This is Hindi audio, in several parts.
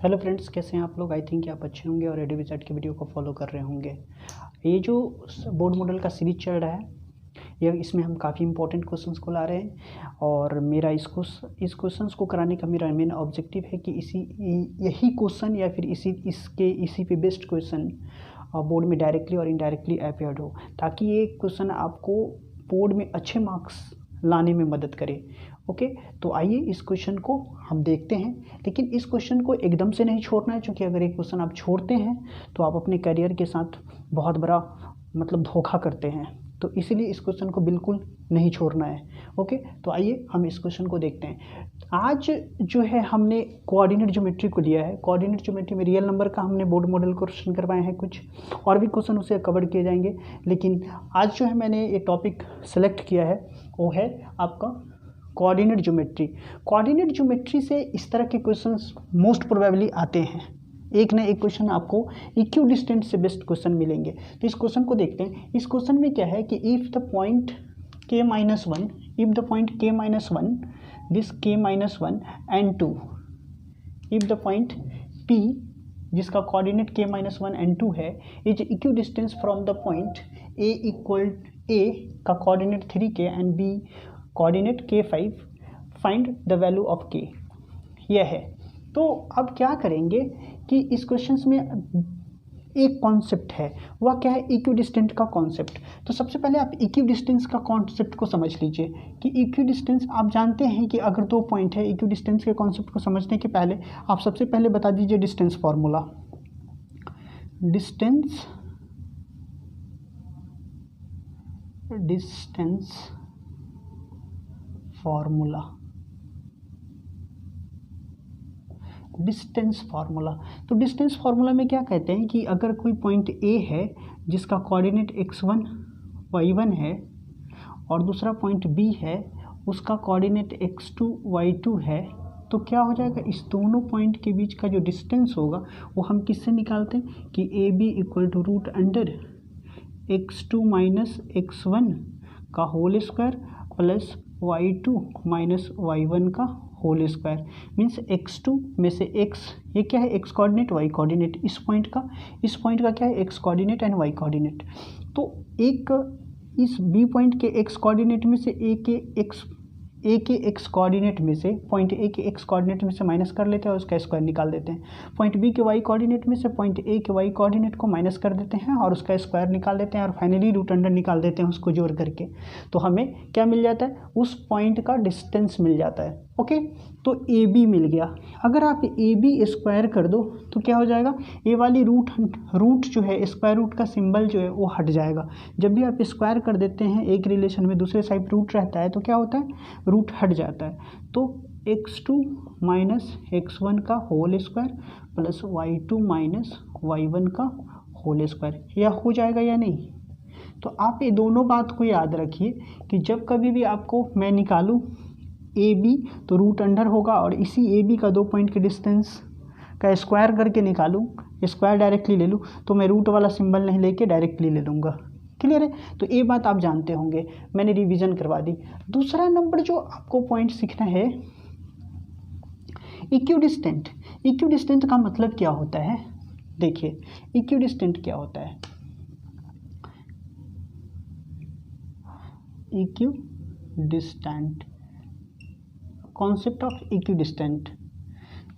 हेलो फ्रेंड्स, कैसे हैं आप लोग। आई थिंक आप अच्छे होंगे और एडीबीसेट की वीडियो को फॉलो कर रहे होंगे। ये जो बोर्ड मॉडल का सीरीज चल रहा है, ये इसमें हम काफ़ी इंपॉर्टेंट क्वेश्चंस को ला रहे हैं और मेरा इस क्वेश्चंस को कराने का मेरा मेन ऑब्जेक्टिव है कि यही क्वेश्चन या फिर इसी पे बेस्ड क्वेश्चन बोर्ड में डायरेक्टली और इनडायरेक्टली अपीयर्ड हो, ताकि ये क्वेश्चन आपको बोर्ड में अच्छे मार्क्स लाने में मदद करे। ओके, तो आइए इस क्वेश्चन को हम देखते हैं, लेकिन इस क्वेश्चन को एकदम से नहीं छोड़ना है, क्योंकि अगर एक क्वेश्चन आप छोड़ते हैं तो आप अपने करियर के साथ बहुत बड़ा धोखा करते हैं। तो इसीलिए इस क्वेश्चन को बिल्कुल नहीं छोड़ना है। ओके, तो आइए हम इस क्वेश्चन को देखते हैं। आज जो है हमने कोऑर्डिनेट ज्योमेट्री को लिया है। कोऑर्डिनेट ज्योमेट्री में रियल नंबर का हमने बोर्ड मॉडल क्वेश्चन करवाए हैं, कुछ और भी क्वेश्चन उसे कवर किए जाएंगे, लेकिन आज जो है मैंने ये टॉपिक सेलेक्ट किया है वो है आपका कोऑर्डिनेट ज्योमेट्री। कोऑर्डिनेट ज्योमेट्री से इस तरह के क्वेश्चंस मोस्ट प्रोबेबली आते हैं। एक ना एक क्वेश्चन आपको इक्यू डिस्टेंस से बेस्ट क्वेश्चन मिलेंगे। तो इस क्वेश्चन को देखते हैं। इस क्वेश्चन में क्या है कि if the point k minus 1, if the point k minus 1, this k minus 1 and 2, if the point P जिसका कोऑर्डिनेट k minus 1 and 2 है is equidistance from the point A का coordinate 3k and B coordinate k5, find the value of k। यह है। तो अब क्या करेंगे कि इस क्वेश्चन में एक कॉन्सेप्ट है, वह क्या है, इक्यू डिस्टेंस का कॉन्सेप्ट। तो सबसे पहले आप इक्यू डिस्टेंस का कॉन्सेप्ट को समझ लीजिए कि इक्यू डिस्टेंस, आप जानते हैं कि अगर दो पॉइंट है, इक्यू डिस्टेंस के कॉन्सेप्ट को समझने के पहले आप सबसे पहले बता दीजिए distance formula. Distance formula, distance formula. तो डिस्टेंस फार्मूला में क्या कहते हैं कि अगर कोई पॉइंट A है जिसका कोऑर्डिनेट x1 y1 है और दूसरा पॉइंट B है उसका कोऑर्डिनेट x2 y2 है, तो क्या हो जाएगा, इस दोनों पॉइंट के बीच का जो डिस्टेंस होगा वो हम किससे निकालते हैं कि AB equal to root under x2 minus x1 का whole square plus y2 minus y1 का होल स्क्वायर। मीन्स x2 में से x, ये क्या है, x कोऑर्डिनेट y कोऑर्डिनेट, इस पॉइंट का क्या है, x coordinate and y coordinate. तो एक इस b पॉइंट के x कोऑर्डिनेट में से a के x कोऑर्डिनेट में से, पॉइंट A के x कोऑर्डिनेट में से माइनस कर लेते हैं और उसका स्क्वायर निकाल देते हैं। पॉइंट B के y कोऑर्डिनेट में से पॉइंट A के y कोऑर्डिनेट को माइनस कर देते हैं और उसका स्क्वायर निकाल देते हैं और फाइनली रूट अंडर निकाल देते हैं उसको जोड़ करके। तो हमें क्या मिल जाता है, उस पॉइंट का डिस्टेंस मिल जाता है। ओके, तो AB मिल गया। अगर आप AB स्क्वायर कर दो तो क्या हो जाएगा, ए वाली रूट जो है, स्क्वायर रूट का सिंबल जो है वो हट जाएगा। जब भी आप स्क्वायर कर देते हैं एक रिलेशन में, दूसरे साइड रूट रहता है तो क्या होता है, रूट हट जाता है। तो x2 माइनस x1 का whole square plus y2 minus y1 का होल स्क्वायर, यह हो जाएगा या नहीं। तो आप ये दोनों बात को याद रखिए कि जब कभी भी आपको मैं निकालूं AB तो रूट अंडर होगा और इसी AB का दो पॉइंट के डिस्टेंस का स्क्वायर करके निकालूं, स्क्वायर डायरेक्टली ले लूं, तो मैं रूट वाला सिंबल नहीं लेके डायरेक्टली ले लूँगा। क्लियर है। तो ये बात आप जानते होंगे, मैंने रिवीजन करवा दी। दूसरा नंबर जो आपको पॉइंट सीखना है, इक्यू डिस्टेंट। इक्यू डिस्टेंट का मतलब क्या होता है, देखिए इक्यू डिस्टेंट क्या होता है। Equidistant, concept of equidistant.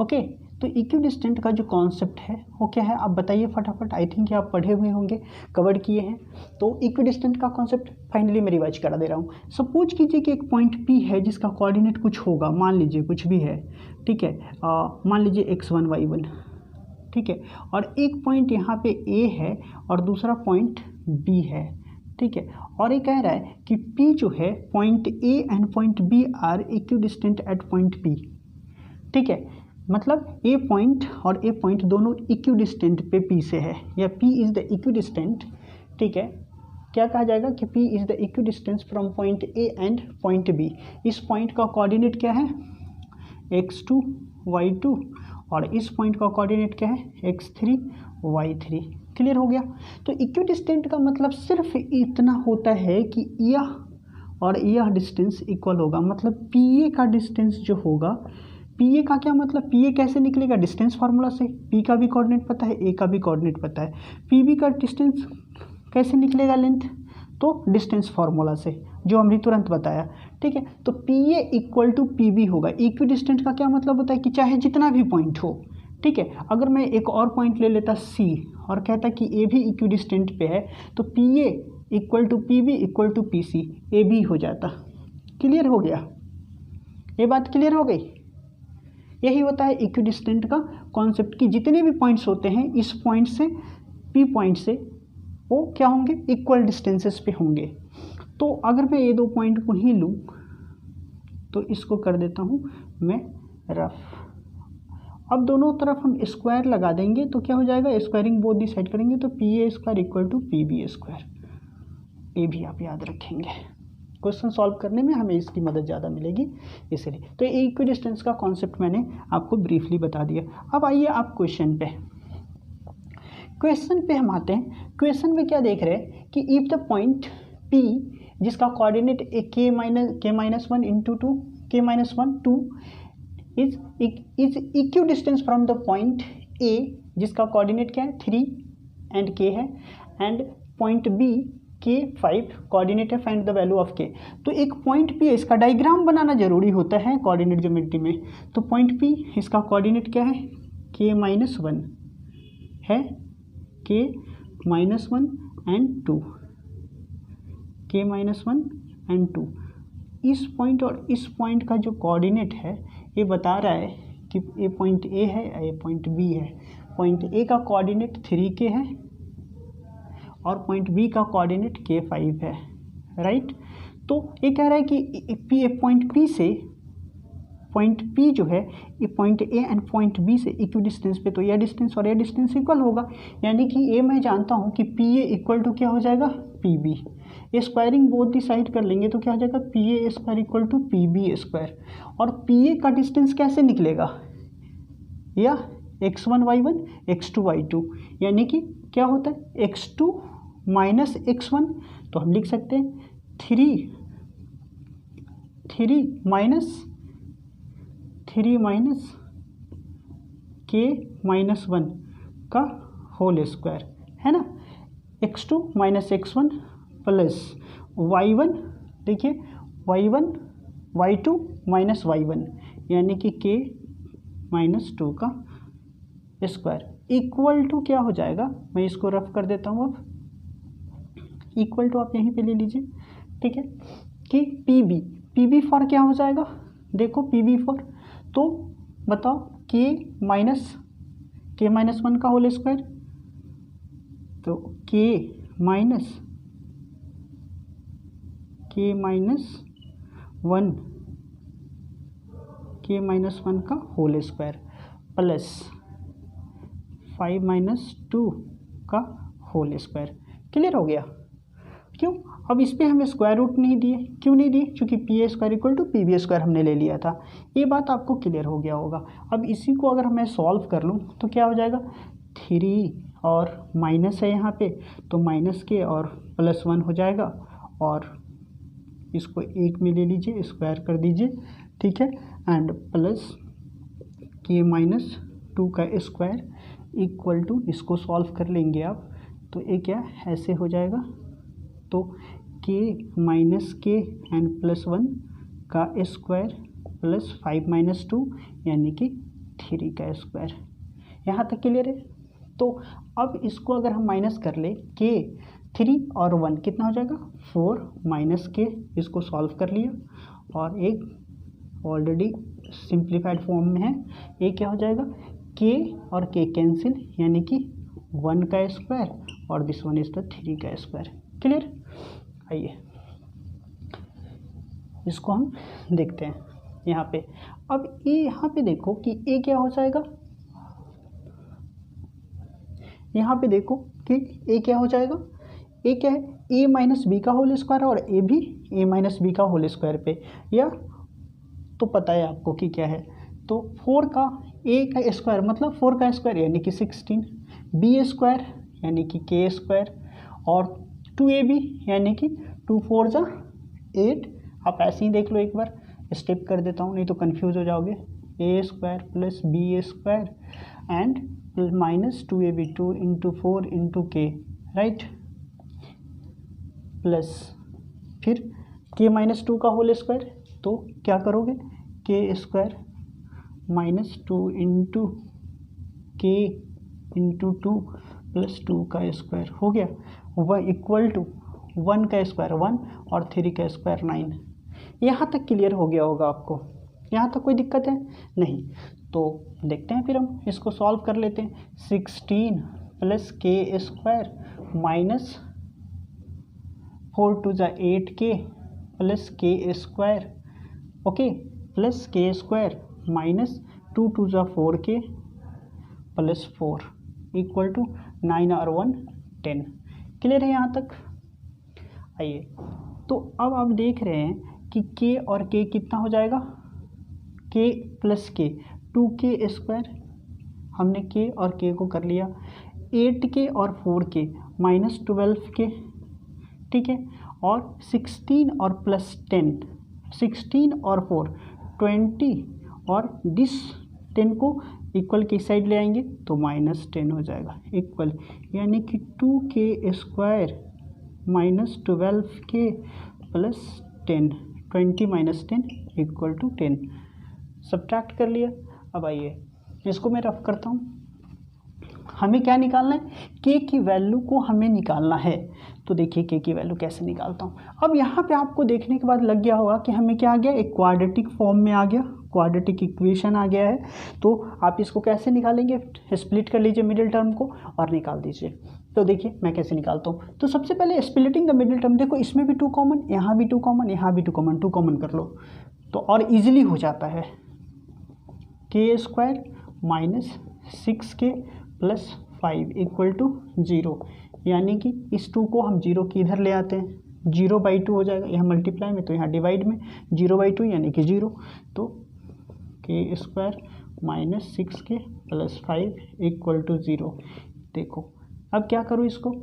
Okay, तो इक्यू डिस्टेंट का जो कॉन्सेप्ट है वो क्या है, आप बताइए फटाफट। आई थिंक आप पढ़े हुए होंगे, कवर किए हैं। तो इक्यू डिस्टेंट का कॉन्सेप्ट फाइनली मैं रिवाइज करा दे रहा हूँ। सपोज कीजिए कि एक पॉइंट P है जिसका कोऑर्डिनेट कुछ होगा, मान लीजिए कुछ भी है, ठीक है, मान लीजिए x1 y1, ठीक है, और एक पॉइंट यहाँ पे A है और दूसरा पॉइंट B है, ठीक है, और ये कह रहा है कि P जो है, point A and point B are equidistant at point P, ठीक है, मतलब A पॉइंट और A पॉइंट दोनों इक्यू डिस्टेंट पे P से है, या P is the equidistant, ठीक है। क्या कहा जाएगा कि P is the equidistance from point A and point B। इस पॉइंट का कोऑर्डिनेट क्या है, x2 y2, और इस पॉइंट का कोऑर्डिनेट क्या है, x3 y3। क्लियर हो गया। तो इक्यू डिस्टेंट का मतलब सिर्फ इतना होता है कि यह और यह डिस्टेंस इक्वल होगा, मतलब PA का डिस्टेंस जो होगा पी ए का क्या मतलब, पी ए कैसे निकलेगा, डिस्टेंस फार्मूला से। पी का भी कोऑर्डिनेट पता है, ए का भी कोऑर्डिनेट पता है। पी बी का डिस्टेंस कैसे निकलेगा लेंथ, तो डिस्टेंस फार्मूला से, जो हमने तुरंत बताया। ठीक है, तो P A equal to P B होगा। इक्वी डिस्टेंट का क्या मतलब होता है कि चाहे जितना भी पॉइंट हो, ठीक है, अगर मैं एक और पॉइंट ले लेता सी और कहता कि ए भी इक्वी डिस्टेंट पे है, तो P A equal to P B equal to P C, A B हो जाता। क्लियर हो गया, ये बात क्लियर हो गई। यही होता है इक्वी डिस्टेंट का कॉन्सेप्ट, कि जितने भी पॉइंट्स होते हैं इस पॉइंट से पी पॉइंट से वो क्या होंगे, इक्वल डिस्टेंसेस पे होंगे। तो अगर मैं ये दो पॉइंट को ही लूँ तो इसको कर देता हूँ मैं रफ। अब दोनों तरफ हम स्क्वायर लगा देंगे तो क्या हो जाएगा, स्क्वायरिंग बोथ दी साइड करेंगे तो P A square equal to P B square. ये भी आप याद रखेंगे, क्वेश्चन सॉल्व करने में हमें इसकी मदद ज़्यादा मिलेगी इसलिए। तो ये इक्वी डिस्टेंस का कॉन्सेप्ट मैंने आपको ब्रीफली बता दिया। अब आइए आप क्वेश्चन पे हम आते हैं। क्वेश्चन में क्या देख रहे हैं कि इफ द पॉइंट P जिसका coordinate k minus one into two k minus one two is equidistance from the point A जिसका कोऑर्डिनेट क्या है 3 एंड k है, and point B k 5 coordinate है, find the value of k। तो एक पॉइंट P है, इसका डायग्राम बनाना जरूरी होता है कोऑर्डिनेट ज्योमेट्री में। तो पॉइंट P इसका कोऑर्डिनेट क्या है, k माइनस वन है, k minus one and two, k minus one and two. इस पॉइंट और इस पॉइंट का जो कोऑर्डिनेट है ये बता रहा है कि ये पॉइंट A है, ये पॉइंट B है। पॉइंट A का कोऑर्डिनेट 3k है और पॉइंट B का कोऑर्डिनेट k5 है, राइट। तो ये कह रहा है कि पॉइंट P से पॉइंट P जो है ये point A and point B से इक्वी डिस्टेंस पे, तो यह डिस्टेंस और यह डिस्टेंस इक्वल होगा। यानी कि ये मैं जानता हूँ कि PA इक्वल टू क्या हो जाएगा, PB। ये स्क्वायरिंग बोथ दी साइड कर लेंगे तो क्या हो जाएगा, PA square equal to PB square. और PA का डिस्टेंस कैसे निकलेगा, या x1 y1 x2 y2, यानी कि क्या होता है x2 माइनस x1, तो हम लिख सकते हैं 3 माइनस k माइनस वन का होल स्क्वायर, है ना। x2 minus x1 plus y1, देखिए y1 y2 माइनस y1 यानी कि k माइनस 2 का स्क्वायर इक्वल टू क्या हो जाएगा, मैं इसको रफ कर देता हूँ। अब इक्वल टू आप यहीं पे ले लीजिए, ठीक है, कि पी बी फॉर क्या हो जाएगा, देखो पी बी फॉर, तो बताओ k माइनस वन का होल स्क्वायर, तो k माइनस वन का होल स्क्वायर प्लस 5 माइनस 2 का होल स्क्वायर। क्लियर हो गया। क्यों, अब इस पर हमें स्क्वायर रूट नहीं दिए, क्यों नहीं दिए, क्योंकि P A square equal to P B square हमने ले लिया था। ये बात आपको क्लियर हो गया होगा। अब इसी को अगर मैं सॉल्व कर लूँ तो क्या हो जाएगा, 3 और माइनस है यहाँ पे, तो माइनस के और प्लस 1 हो जाएगा, और इसको 1 में ले लीजिए, स्क्वायर कर दीजिए, ठीक है, एंड प्लस k माइनस 2 का स्क्वायर इक्वल टू, इसको सॉल्व कर लेंगे आप तो ये क्या ऐसे हो जाएगा, तो k माइनस के एंड प्लस 1 का स्क्वायर प्लस 5 माइनस 2 यानी कि 3 का स्क्वायर। यहाँ तक क्लियर है। तो अब इसको अगर हम माइनस कर ले, k 3 और 1 कितना हो जाएगा 4 माइनस के, इसको सॉल्व कर लिया, और एक ऑलरेडी सिंप्लीफाइड फॉर्म में है, ये क्या हो जाएगा k और k कैंसिल यानी कि 1 का स्क्वायर, और दिस वन इज द 3 का स्क्वायर। क्लियर। आइए इसको हम देखते हैं यहाँ पे। अब ये यहाँ पे देखो कि a क्या हो जाएगा, यहाँ पे देखो कि a क्या हो जाएगा, a क्या है, a माइनस बी का होल स्क्वायर, और a भी a माइनस बी का होल स्क्वायर पे, या तो पता है आपको कि क्या है, तो 4 का a का स्क्वायर मतलब 4 का स्क्वायर यानी कि 16, b स्क्वायर यानी कि k स्क्वायर, और 2ab यानी कि 2 4 जा 8। आप ऐसे ही देख लो, एक बार स्टेप कर देता हूँ नहीं तो कंफ्यूज हो जाओगे। A square plus B A square and minus 2ab2 into 4 into k, right, plus फिर के माइनस 2 का होल स्क्वायर, तो क्या करोगे, के स्क्वायर माइनस 2 इंटू के इंटू 2 प्लस 2 का स्क्वायर हो गया, वह इक्वल टू 1 का स्क्वायर 1 और 3 का स्क्वायर 9। यहाँ तक क्लियर हो गया होगा आपको, यहाँ तक कोई दिक्कत है नहीं। तो देखते हैं फिर हम इसको सॉल्व कर लेते हैं। 16 प्लस के स्क्वायर माइनस 4 टू ज़ा 8k प्लस के स्क्वायर, ओके, प्लस के स्क्वायर माइनस 2 टू ज़ा 4k प्लस 4 इक्वल टू 9 और 1 10। क्लियर है यहाँ तक? आइए, तो अब आप देख रहे हैं कि k और k कितना हो जाएगा, k plus k 2k square, हमने k और k को कर लिया, 8k और 4k माइनस 12k, ठीक है, और 16 और प्लस 10, 16 और 4 20 और दिस 10 को इक्वल की साइड ले आएंगे तो माइनस 10 हो जाएगा इक्वल, यानी कि 2k square minus 12k plus 10, 20 minus 10 equal to 10। Subtract कर लिया। अब आइए इसको मैं रफ करता हूँ। हमें क्या निकालना है, k की वैल्यू को हमें निकालना है। तो देखिए k की वैल्यू कैसे निकालता हूँ। अब यहाँ पे आपको देखने के बाद लग गया होगा कि हमें क्या आ गया, एक क्वाड्रेटिक फॉर्म में आ गया, क्वाड्रेटिक इक्वेशन आ गया है। तो आप इसको कैसे निकालेंगे, स्प्लिट कर लीजिए मिडिल टर्म को और निकाल दीजिए। तो देखिए मैं कैसे निकालता हूँ। तो सबसे पहले स्प्लिटिंग द मिडिल टर्म, देखो इसमें भी 2 कॉमन, यहाँ भी 2 कॉमन, यहाँ भी 2 कॉमन, 2 कॉमन कर लो तो और इजीली हो जाता है। K square minus 6k plus 5 equal to 0, यानी कि इस 2 को हम 0 की इधर ले आते हैं, 0/2 हो जाएगा, यहाँ मल्टीप्लाई में तो यहाँ डिवाइड में 0/2 यानी कि 0। तो K square minus 6k plus 5 equal to 0। देखो अब क्या करूँ, इसको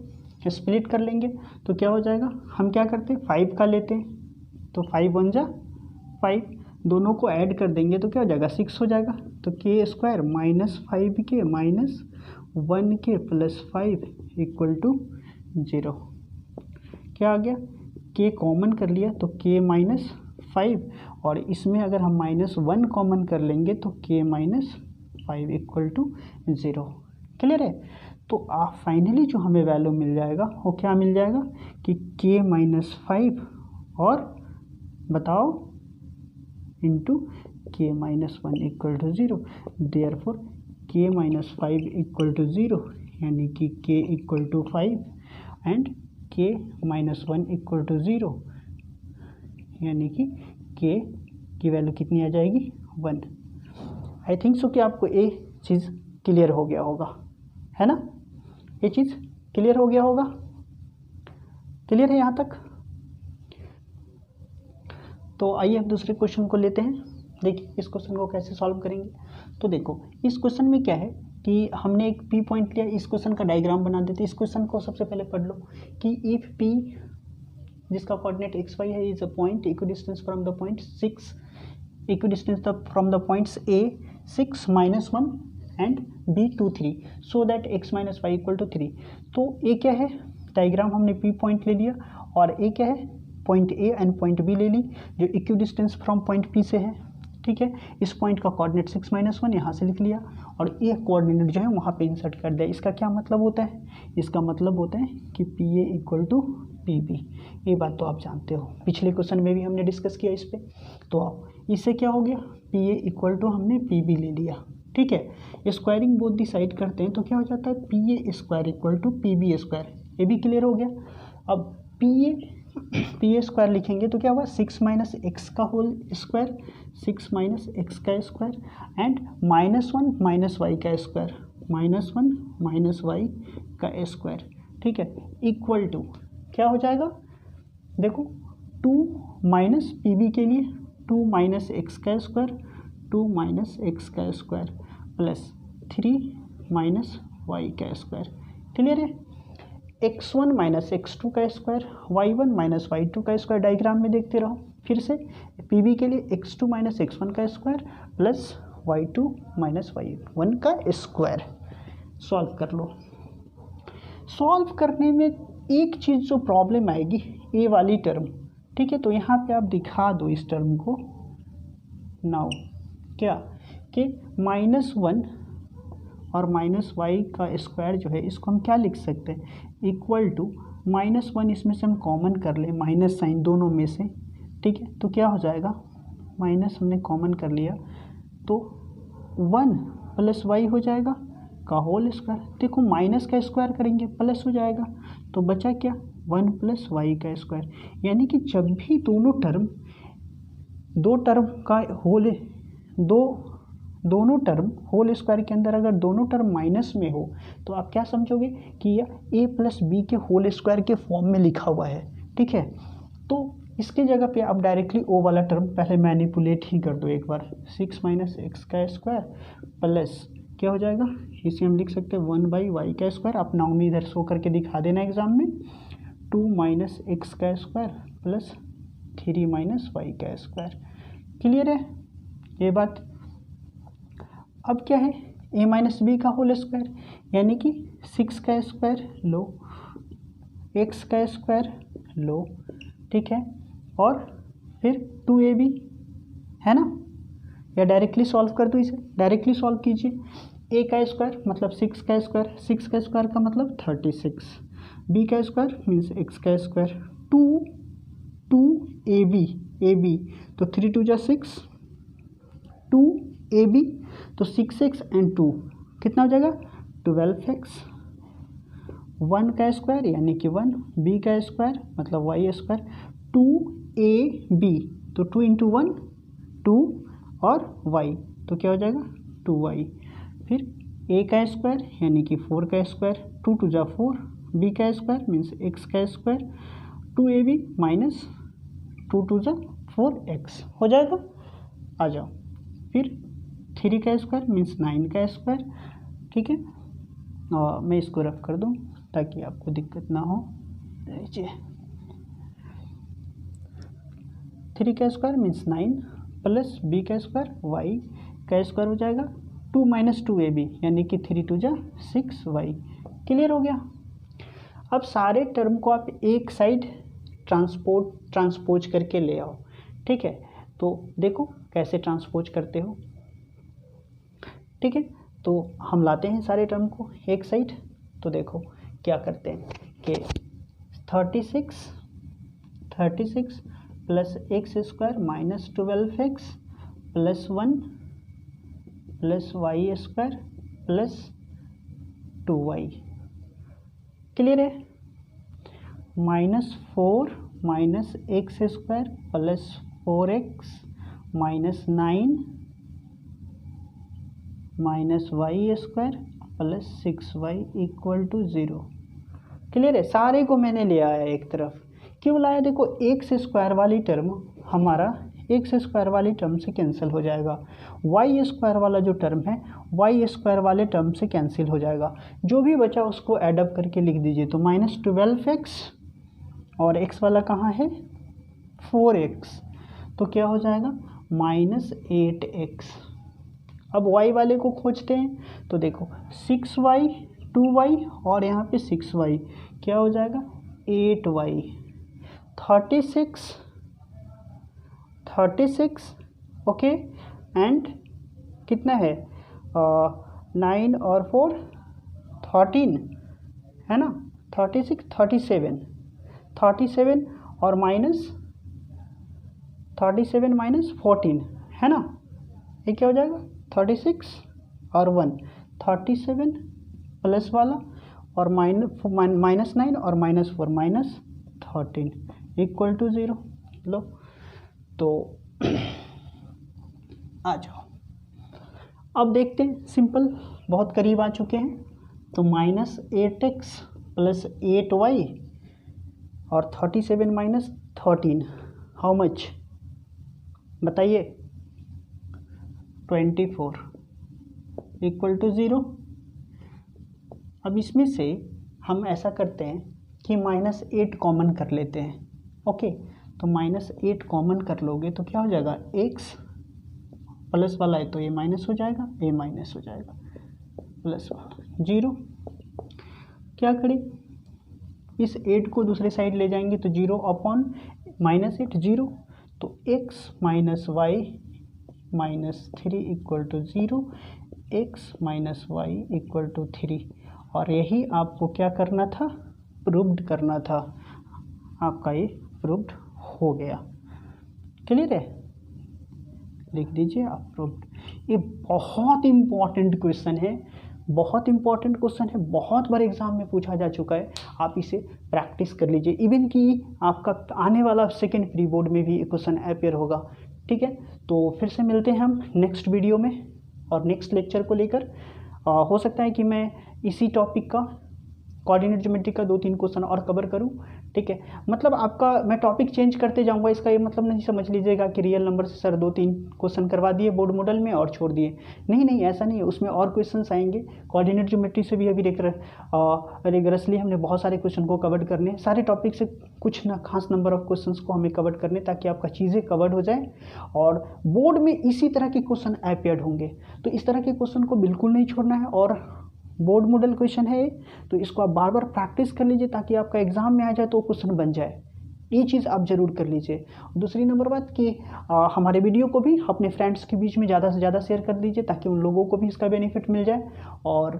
स्प्लिट कर लेंगे तो क्या हो जाएगा, हम क्या करते हैं 5 का लेते हैं तो 5 1 जा 5, दोनों को ऐड कर देंगे तो क्या हो जाएगा 6 हो जाएगा। तो K square minus 5k minus 1k plus 5 equal to 0। क्या आ गया, k कॉमन कर लिया तो k माइनस 5, और इसमें अगर हम माइनस 1 कॉमन कर लेंगे तो k minus 5 equal to 0। Clear है? तो आप फाइनली जो हमें वैल्यू मिल जाएगा वो क्या मिल जाएगा कि k माइनस 5 और बताओ into k minus 1 equal to 0। Therefore k minus 5 equal to 0, यानी कि k equal to 5 and k minus 1 equal to 0, यानी कि k की वैल्यू कितनी आ जाएगी 1। आई थिंक सो कि आपको ये चीज़ क्लियर हो गया होगा, है ना, ये चीज़ क्लियर हो गया होगा। क्लियर है यहाँ तक? तो आइए अब दूसरे क्वेश्चन को लेते हैं। देखिए इस क्वेश्चन को कैसे सॉल्व करेंगे। तो देखो इस क्वेश्चन में क्या है कि हमने एक P पॉइंट लिया, इस क्वेश्चन का डायग्राम बना देते। इस क्वेश्चन को सबसे पहले पढ़ लो कि इफ P जिसका कोऑर्डिनेट xy है is a point equidistance from the point 6, equidistance from the points A 6 minus 1 and B 2 3, so that x minus Y equal to 3। तो A क्या है, डायग्राम हमने P पॉइंट ले लिया, और A क्या है, point A and point B ले ली जो इक्विडिस्टेंस फ्रॉम पॉइंट P से है। ठीक है, इस पॉइंट का कोऑर्डिनेट 6 माइनस 1 यहाँ से लिख लिया, और ये कोऑर्डिनेट जो है वहाँ पे इंसर्ट कर दिया। इसका क्या मतलब होता है, इसका मतलब होता है कि PA इक्वल टू PB। ये बात तो आप जानते हो, पिछले क्वेश्चन में भी हमने डिस्कस किया इस पर। तो इससे क्या हो गया, PA इक्वल टू हमने PB ले लिया। ठीक है, स्क्वायरिंग बोथ दी साइड करते हैं तो क्या हो जाता है, PA square equal to PB square. ये भी क्लियर हो गया। अब PA स्क्वायर लिखेंगे तो क्या हुआ, 6 माइनस एक्स का होल स्क्वायर, 6 माइनस एक्स का square and minus 1 minus Y का स्क्वायर, माइनस 1 माइनस वाई का स्क्वायर। ठीक है, इक्वल टू क्या हो जाएगा, देखो 2 माइनस PB के लिए 2 माइनस एक्स का स्क्वायर, 2 माइनस एक्स का स्क्वायर प्लस 3 माइनस वाई का स्क्वायर। क्लियर है, x1 माइनस x2 का स्क्वायर, y1 माइनस y2 का स्क्वायर। डायग्राम में देखते रहो फिर से, PB के लिए x2 माइनस x1 का square plus y2 minus y1 का स्क्वायर। सॉल्व कर लो। सॉल्व करने में एक चीज़ जो प्रॉब्लम आएगी, ए वाली टर्म, ठीक है। तो यहाँ पे आप दिखा दो इस टर्म को। नाउ क्या कि -1 और माइनस वाई का स्क्वायर जो है इसको हम क्या लिख सकते हैं, इक्वल टू -1, इसमें से हम कॉमन कर लें माइनस साइन दोनों में से, ठीक है। तो क्या हो जाएगा, माइनस हमने कॉमन कर लिया तो 1 प्लस वाई हो जाएगा का होल स्क्वायर। देखो माइनस का स्क्वायर करेंगे प्लस हो जाएगा, तो बचा क्या, 1 प्लस वाई का स्क्वायर। यानी कि जब भी दोनों टर्म होल स्क्वायर के अंदर अगर दोनों टर्म माइनस में हो तो आप क्या समझोगे कि यह ए प्लस बी के होल स्क्वायर के फॉर्म में लिखा हुआ है, ठीक है। तो इसकी जगह पे आप डायरेक्टली ओ वाला टर्म पहले मैनिपुलेट ही कर दो एक बार। 6 माइनस एक्स का स्क्वायर प्लस क्या हो जाएगा, इसे हम लिख सकते हैं 1 बाई वाई का स्क्वायर। आप नाउ में इधर शो करके दिखा देना एग्जाम में। 2 माइनस एक्स का स्क्वायर प्लस 3 माइनस वाई का स्क्वायर। क्लियर है ये बात। अब क्या है, ए माइनस बी का होल स्क्वायर, यानी कि 6 का स्क्वायर लो, एक्स का स्क्वायर लो, ठीक है, और फिर 2ab है ना। या डायरेक्टली सॉल्व कर दो, इसे डायरेक्टली सॉल्व कीजिए। ए का स्क्वायर मतलब 6 का स्क्वायर, 6 का स्क्वायर का मतलब 36, बी का स्क्वायर मीन्स एक्स का स्क्वायर, 2ab तो 3 2 जा 6, 2ab तो 6x एंड 2 कितना हो जाएगा 12x। 1 का स्क्वायर यानी कि 1, बी का स्क्वायर मतलब वाई स्क्वायर, 2ab तो 2 इंटू 1 2 और y तो क्या हो जाएगा 2y। फिर a का स्क्वायर यानी कि 4 का स्क्वायर, 2 2 जा 4, b का स्क्वायर मीन्स x का स्क्वायर, 2ab माइनस 2 2 जा 4x हो जाएगा। आ जाओ फिर 3 का स्क्वायर मीन्स 9 का स्क्वायर, ठीक है। और मैं इसको रफ कर दूं ताकि आपको दिक्कत ना हो। लीजिए 3 का स्क्वायर मीन्स 9 प्लस बी का स्क्वायर वाई का स्क्वायर हो जाएगा 2 माइनस 2ab यानी कि 3 2 जा 6y। क्लियर हो गया। अब सारे टर्म को आप एक साइड ट्रांसपोज करके ले आओ, ठीक है। तो देखो कैसे ट्रांसपोज करते हो, ठीक है। तो हम लाते हैं सारे टर्म को एक साइड। तो देखो क्या करते हैं कि 36 plus X square minus 12x plus 1 plus Y square plus 2y। Clear है। -4 minus X square plus 4x minus 9 minus Y square plus 6y equal to 0। Clear है। सारे को मैंने ले आया एक तरफ। क्यों लाया, देखो एक्स स्क्वायर वाली टर्म हमारा एक्स स्क्वायर वाली टर्म से कैंसिल हो जाएगा, वाई स्क्वायर वाला जो टर्म है वाई स्क्वायर वाले टर्म से कैंसिल हो जाएगा। जो भी बचा उसको एडअप करके लिख दीजिए। तो -12x और x वाला कहाँ है 4x, तो क्या हो जाएगा -8x। अब y वाले को खोजते हैं। तो देखो 6y 2y और यहाँ पे 6y क्या हो जाएगा 8y। 36 ओके एंड कितना है 9 और 4 13 है ना, 37 और -37 माइनस 14 है ना, ये क्या हो जाएगा 36 और 1 37 प्लस वाला और -9 और -4 -13 इक्वल टू 0। लो तो आ जाओ अब देखते हैं, सिंपल बहुत करीब आ चुके हैं। तो -8x प्लस 8y और 37 माइनस 13 हाउ मच बताइए 24 इक्वल टू 0। अब इसमें से हम ऐसा करते हैं कि -8 कॉमन कर लेते हैं। ओके तो -8 कॉमन कर लोगे तो क्या हो जाएगा x प्लस वाला है तो ये माइनस हो जाएगा, ये माइनस हो जाएगा, प्लस 0। क्या करें, इस 8 को दूसरे साइड ले जाएंगे तो 0 अपॉन -8 0, तो x minus Y -3 equal to 0, x minus Y equal to 3। और यही आपको क्या करना था, प्रूव्ड करना था। आपका ये प्रूव्ड हो गया। क्लियर है, लिख दीजिए आप प्रूव्ड। ये बहुत इंपॉर्टेंट क्वेश्चन है, बहुत इंपॉर्टेंट क्वेश्चन है, बहुत बार एग्जाम में पूछा जा चुका है। आप इसे प्रैक्टिस कर लीजिए, इवन कि आपका आने वाला सेकेंड प्री बोर्ड में भी क्वेश्चन अपीयर होगा। ठीक है, तो फिर से मिलते हैं हम नेक्स्ट वीडियो में और नेक्स्ट लेक्चर को लेकर। हो सकता है कि मैं इसी टॉपिक का कोऑर्डिनेट ज्योमेट्री का 2-3 क्वेश्चन और कवर करूं। ठीक है, मतलब आपका मैं टॉपिक चेंज करते जाऊंगा, इसका ये मतलब नहीं समझ लीजिएगा कि रियल नंबर से सर 2-3 क्वेश्चन करवा दिए बोर्ड मॉडल में और छोड़ दिए। नहीं नहीं, ऐसा नहीं है, उसमें और क्वेश्चंस आएंगे। कोऑर्डिनेट ज्योमेट्री से भी अभी रेगुलरसली हमने बहुत सारे क्वेश्चन को कवर करने, सारे टॉपिक से कुछ ना खास नंबर ऑफ क्वेश्चंस को हमें कवर करने, ताकि आपका चीज़ें कवर हो जाए और बोर्ड में इसी तरह के क्वेश्चन अपीयर्ड होंगे। तो इस तरह के क्वेश्चन को बिल्कुल नहीं छोड़ना है, और बोर्ड मॉडल क्वेश्चन है तो इसको आप बार बार प्रैक्टिस कर लीजिए, ताकि आपका एग्जाम में आ जाए तो क्वेश्चन बन जाए। ये चीज़ आप ज़रूर कर लीजिए। दूसरी नंबर बात कि हमारे वीडियो को भी अपने फ्रेंड्स के बीच में ज़्यादा से ज़्यादा शेयर कर दीजिए, ताकि उन लोगों को भी इसका बेनिफिट मिल जाए। और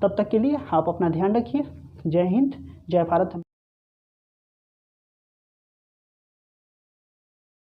तब तक के लिए आप अपना ध्यान रखिए। जय हिंद, जय भारत।